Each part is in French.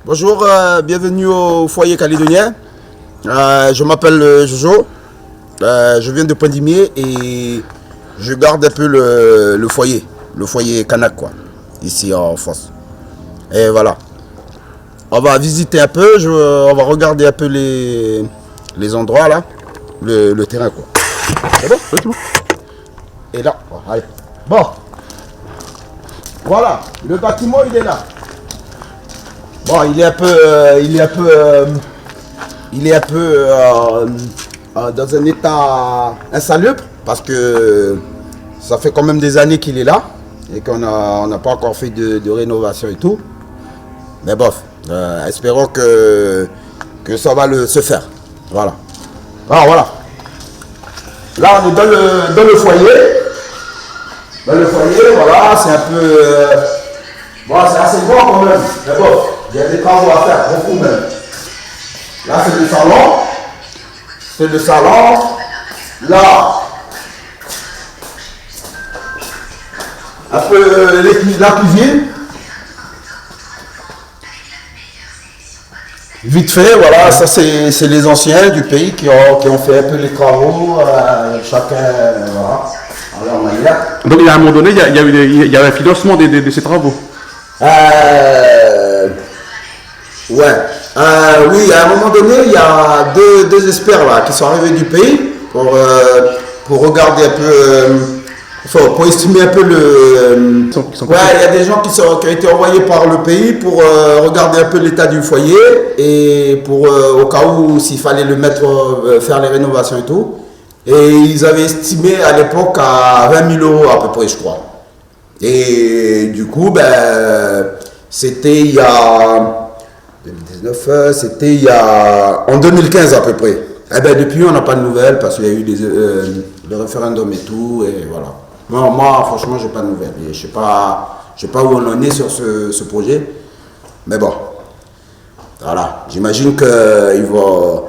Bonjour, bienvenue au foyer calédonien. Je m'appelle Jojo. Je viens de Poindimier et je garde un peu le foyer Kanak, quoi, ici en France. Et voilà. On va visiter un peu, on va regarder un peu les endroits là, le terrain, quoi. C'est bon? Oui, c'est bon. Et là, bon, allez. Bon. Voilà, le bâtiment il est là. Bon, il est un peu dans un état insalubre parce que ça fait quand même des années qu'il est là et qu'on n'a pas encore fait de rénovation et tout. Mais bof, espérons que ça va se faire. Voilà. Alors voilà. Là, on est dans le foyer. Dans le foyer, voilà, c'est un peu... bon, c'est assez grand quand même. Mais bof. Il y a des travaux à faire, beaucoup même. Là, c'est le salon. C'est le salon. Là, un peu la cuisine. Vite fait, voilà, ça c'est les anciens du pays qui ont fait un peu les travaux. Chacun, voilà, à leur manière. Donc, il y a un moment donné, il y a un financement de ces travaux. Ouais. Oui, à un moment donné, il y a deux experts là qui sont arrivés du pays pour regarder un peu, pour estimer un peu le. Ouais, il y a des gens qui ont été envoyés par le pays pour regarder un peu l'état du foyer et pour au cas où s'il fallait le mettre, faire les rénovations et tout. Et ils avaient estimé à l'époque à 20 000 euros à peu près, je crois. Et du coup, c'était il y a. 2019, c'était en 2015 à peu près. Eh ben depuis on n'a pas de nouvelles parce qu'il y a eu le référendum et tout et voilà. Moi franchement j'ai pas de nouvelles. Et je sais pas où on en est sur ce projet. Mais bon, voilà. J'imagine qu'ils vont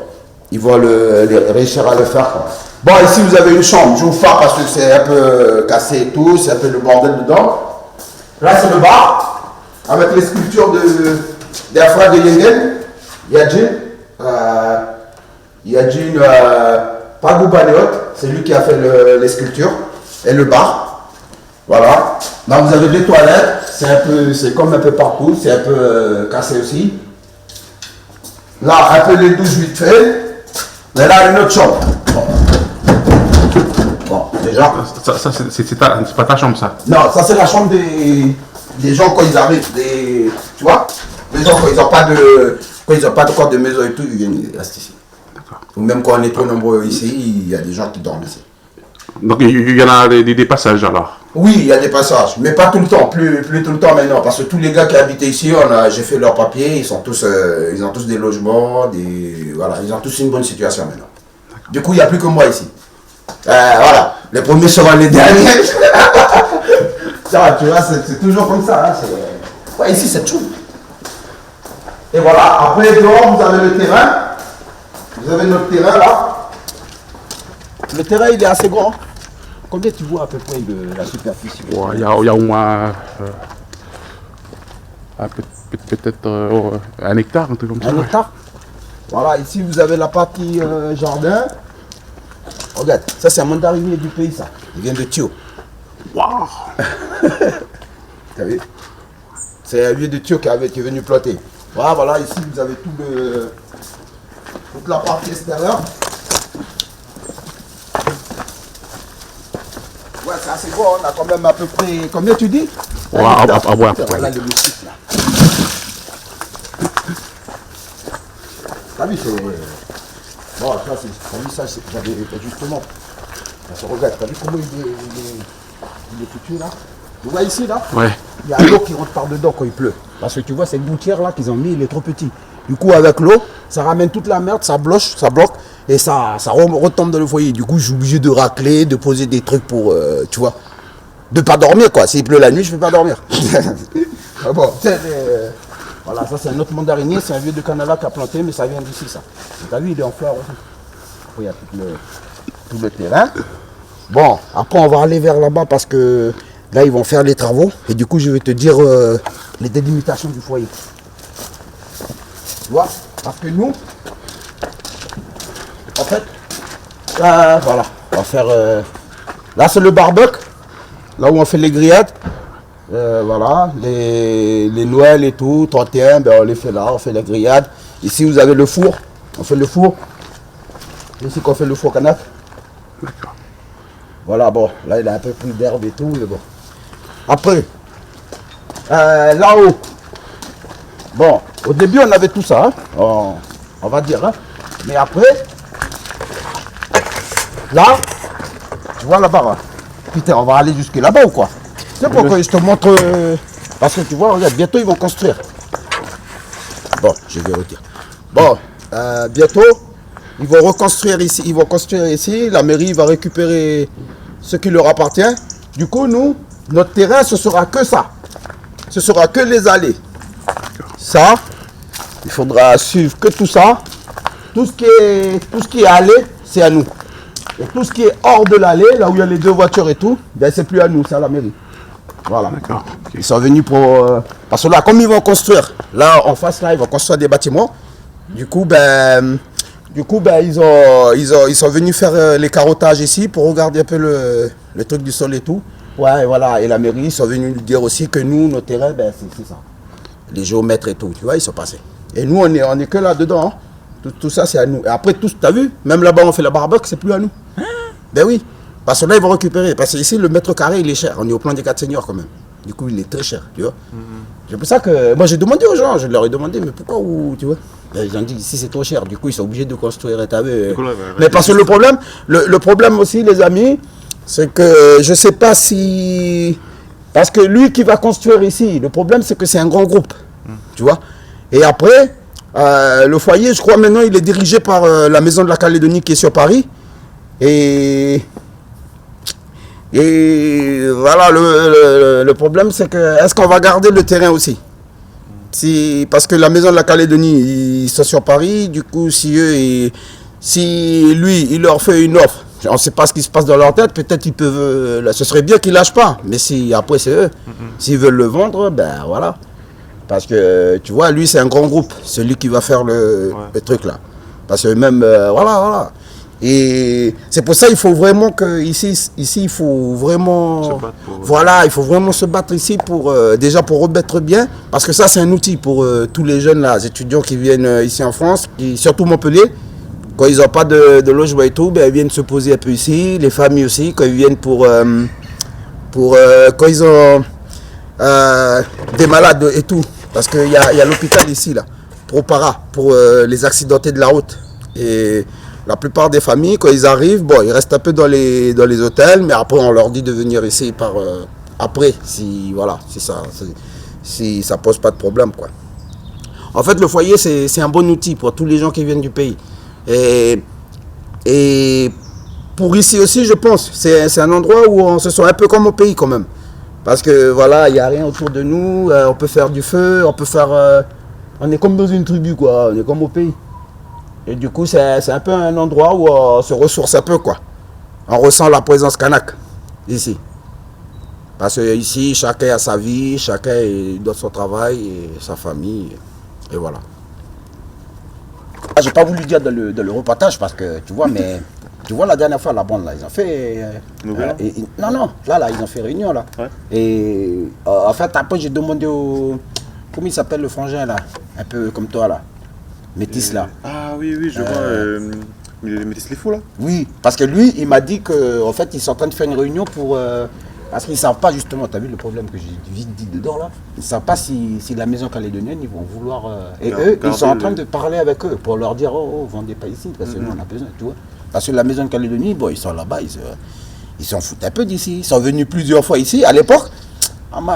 réussir à le faire, quoi. Bon, ici vous avez une chambre. Je vous fais parce que c'est un peu cassé et tout, c'est un peu le bordel dedans. Là c'est le bar avec les sculptures des frères de Yengen, Yadjin Pagoubaneot, c'est lui qui a fait les sculptures, et le bar. Voilà. Là vous avez des toilettes, c'est comme un peu partout, c'est un peu cassé aussi. Là, un peu les douches vite fait. Mais là, une autre chambre. Bon, déjà. Ça c'est pas ta chambre, ça. Non, ça c'est la chambre des gens quand ils arrivent, tu vois. Les gens, quand ils n'ont pas de maison et tout, ils viennent, ils restent ici. Ou même quand on est trop nombreux ici, il y a des gens qui dorment ici. Donc il y en a des passages alors. Oui, il y a des passages, mais pas tout le temps, plus tout le temps maintenant, parce que tous les gars qui habitaient ici, j'ai fait leurs papiers, ils ont tous des logements, voilà, ils ont tous une bonne situation maintenant. Du coup, il n'y a plus que moi ici. Voilà, les premiers seront les derniers. Ça, tu vois, c'est toujours comme ça. Hein, ouais, ici, c'est tout. Et voilà, après dehors, vous avez le terrain. Vous avez notre terrain là. Le terrain, il est assez grand. Combien tu vois à peu près de la superficie? Il y a au moins peut-être 1 hectare, un truc comme ça. 1 hectare. Voilà, ici vous avez la partie jardin. Regarde, ça c'est un mandarinier du pays, ça. Il vient de Thio. Waouh. T'as vu? C'est un vieux de Thio qui est venu planter. Voilà, ici vous avez toute la partie extérieure. Ouais, c'est assez gros, on a quand même à peu près. Combien tu dis? Ouais. Voilà le moustique là. T'as vu, c'est. Bon, ça c'est. T'as vu ça, j'avais justement. Ça se regarde, t'as vu comment il est foutu là? Tu vois ici là? Ouais. Il y a l'eau qui rentre par dedans quand il pleut. Parce que tu vois, cette gouttière là qu'ils ont mis, il est trop petit. Du coup, avec l'eau, ça ramène toute la merde, ça bloque, et ça retombe dans le foyer. Du coup, je suis obligé de racler, de poser des trucs pour, tu vois, de pas dormir quoi. S'il pleut la nuit, je ne peux pas dormir. Bon, voilà, ça c'est un autre mandarinier, c'est un vieux de Canada qui a planté, mais ça vient d'ici ça. Tu as vu, il est en fleurs aussi. Après, il y a tout le terrain. Bon, après on va aller vers là-bas parce que là ils vont faire les travaux. Et du coup, je vais te dire les délimitations du foyer. Tu vois? Parce que nous, en fait, voilà, on va faire... là, c'est le barbecue, là où on fait les grillades. Voilà, les Noël et tout, 31, ben on les fait là, on fait les grillades. Ici, vous avez le four, on fait le four. Ici qu'on fait le four canac. D'accord. Voilà, bon, là il a un peu plus d'herbe et tout, mais bon. Après, là-haut, bon, au début on avait tout ça, hein, on va dire, hein, mais après, là, tu vois là-bas, hein. Putain, on va aller jusque là-bas ou quoi? C'est pourquoi je te montre, parce que tu vois, regarde, bientôt ils vont construire. Bon, je vais retirer. Bon, bientôt, ils vont reconstruire ici, ils vont construire ici, la mairie va récupérer ce qui leur appartient. Du coup, nous, notre terrain, ce sera que ça. Ce sera que les allées. Ça, il faudra suivre que tout ça. Tout ce qui est allée, c'est à nous. Et tout ce qui est hors de l'allée, là où il y a les deux voitures et tout, ben c'est plus à nous, c'est à la mairie. Voilà. D'accord. Ils sont venus pour... parce que là, comme ils vont construire, là, en face, là, ils vont construire des bâtiments. Du coup, ils sont venus faire les carottages ici pour regarder un peu le truc du sol et tout. Ouais, voilà. Et la mairie, ils sont venus nous dire aussi que nous, nos terrains, ben, c'est ça. Les géomètres et tout, tu vois, ils sont passés. Et nous, on est que là-dedans. Hein. Tout ça, c'est à nous. Et après, tout, t'as vu, même là-bas, on fait la barbecue, c'est plus à nous. Ben oui. Parce que là, ils vont récupérer. Parce que ici, le mètre carré, il est cher. On est au plan des 4 seniors quand même. Du coup, il est très cher, tu vois. C'est pour ça que moi, j'ai demandé aux gens, je leur ai demandé, mais pourquoi, tu vois. Ils ont dit, ici, c'est trop cher. Du coup, ils sont obligés de construire, t'as vu. Mais parce que le problème aussi, les amis, c'est que je sais pas si... Parce que lui qui va construire ici, le problème, c'est que c'est un grand groupe, tu vois. Et après, le foyer, je crois maintenant, il est dirigé par la Maison de la Calédonie qui est sur Paris. Et voilà, le problème, c'est que est-ce qu'on va garder le terrain aussi? Parce que la Maison de la Calédonie, ils sont sur Paris, du coup, si lui, il leur fait une offre, on ne sait pas ce qui se passe dans leur tête, peut-être ils peuvent, ce serait bien qu'ils ne lâchent pas, mais si après c'est eux, s'ils veulent le vendre, ben voilà. Parce que, tu vois, lui, c'est un grand groupe, celui qui va faire le truc là. Parce que même, voilà. Et c'est pour ça qu'il faut vraiment que ici il faut vraiment il faut vraiment se battre ici pour déjà pour remettre bien, parce que ça c'est un outil pour tous les jeunes là, les étudiants qui viennent ici en France, surtout Montpellier, quand ils n'ont pas de logement et tout, ben, ils viennent se poser un peu ici, les familles aussi quand ils viennent pour quand ils ont des malades et tout, parce qu'il y a l'hôpital ici là, pour les accidentés de la route. Et la plupart des familles, quand ils arrivent, bon, ils restent un peu dans les hôtels, mais après, on leur dit de venir ici après, si ça pose pas de problème, quoi. En fait, le foyer, c'est un bon outil pour tous les gens qui viennent du pays. Et pour ici aussi, je pense, c'est un endroit où on se sent un peu comme au pays, quand même. Parce que, voilà, il n'y a rien autour de nous, on peut faire du feu, on peut faire... on est comme dans une tribu, quoi, on est comme au pays. Et du coup, c'est un peu un endroit où on se ressource un peu, quoi. On ressent la présence kanak, ici. Parce que ici, chacun a sa vie, chacun doit son travail et sa famille. Et voilà. J'ai pas voulu dire dans le reportage parce que, tu vois, mais... Tu vois, la dernière fois, la bande, là, ils ont fait... non, là, ils ont fait réunion, là. Ouais. Et en fait, après, j'ai demandé au... Comment il s'appelle le frangin, là? Un peu comme toi, là. Métis là. Ah oui, je vois. Métis les fous là. Oui, parce que lui, il m'a dit qu'en fait, ils sont en train de faire une réunion pour... parce qu'ils ne savent pas justement, tu as vu le problème que j'ai vite dit dedans là. Ils ne savent pas si la maison calédonienne, ils vont vouloir... et eux, ils sont en train de parler avec eux pour leur dire, oh, vendez pas ici, parce que nous, on a besoin, tu vois. Parce que la maison de Calédonie, bon, ils sont là-bas, ils s'en foutent un peu d'ici. Ils sont venus plusieurs fois ici. À l'époque,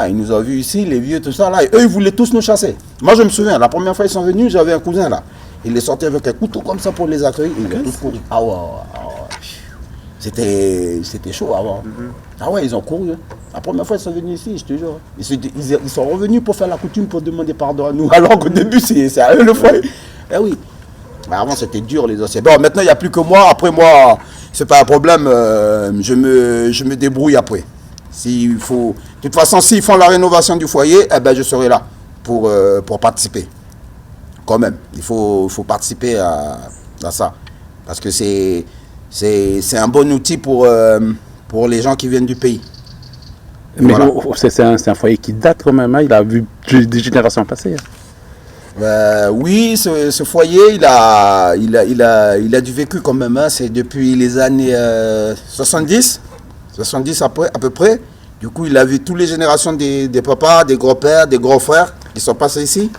ils nous ont vus ici, les vieux, tout ça là. Et eux, ils voulaient tous nous chasser. Moi, je me souviens, la première fois ils sont venus, j'avais un cousin là. Il est sorti avec un couteau comme ça pour les accueillir. Ils ont tous couru. Ah ouais. C'était chaud avant. Ah ouais, ils ont couru. La première fois ils sont venus ici, je te jure. Ils sont revenus pour faire la coutume, pour demander pardon à nous. Alors qu'au début, c'est à eux le foyer. Eh oui. Mais avant, c'était dur les anciens. Bon, maintenant, il n'y a plus que moi. Après, moi, c'est pas un problème. Je me débrouille après. S'il faut... De toute façon, s'ils font la rénovation du foyer, eh ben, je serai là pour participer. quand même, il faut participer à ça. Parce que c'est un bon outil pour les gens qui viennent du pays. Mais Voilà. c'est un foyer qui date quand même, hein. Il a vu des générations passer. Oui, ce foyer, il a du vécu quand même. Hein. C'est depuis les années 70 à peu près. Du coup, il a vu toutes les générations des papas, des grands-pères, des grands frères qui sont passés ici.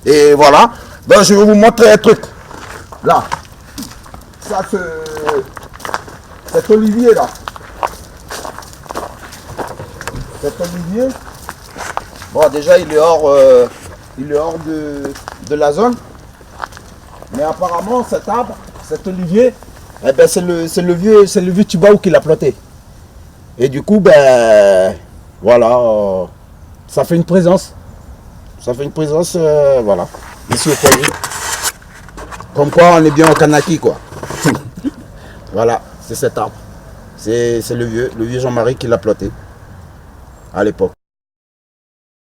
Et voilà. Donc, je vais vous montrer un truc. Là. Ça, cet olivier là. Cet olivier. Bon, déjà, il est hors de la zone. Mais apparemment, cet arbre, cet olivier, eh ben, c'est le vieux Tibaou qui l'a planté. Et du coup, ben, voilà, ça fait une présence. Ça fait une présence, voilà, ici au foyer. Comme quoi, on est bien au Kanaki, quoi. Voilà, c'est cet arbre. C'est le vieux Jean-Marie qui l'a planté à l'époque.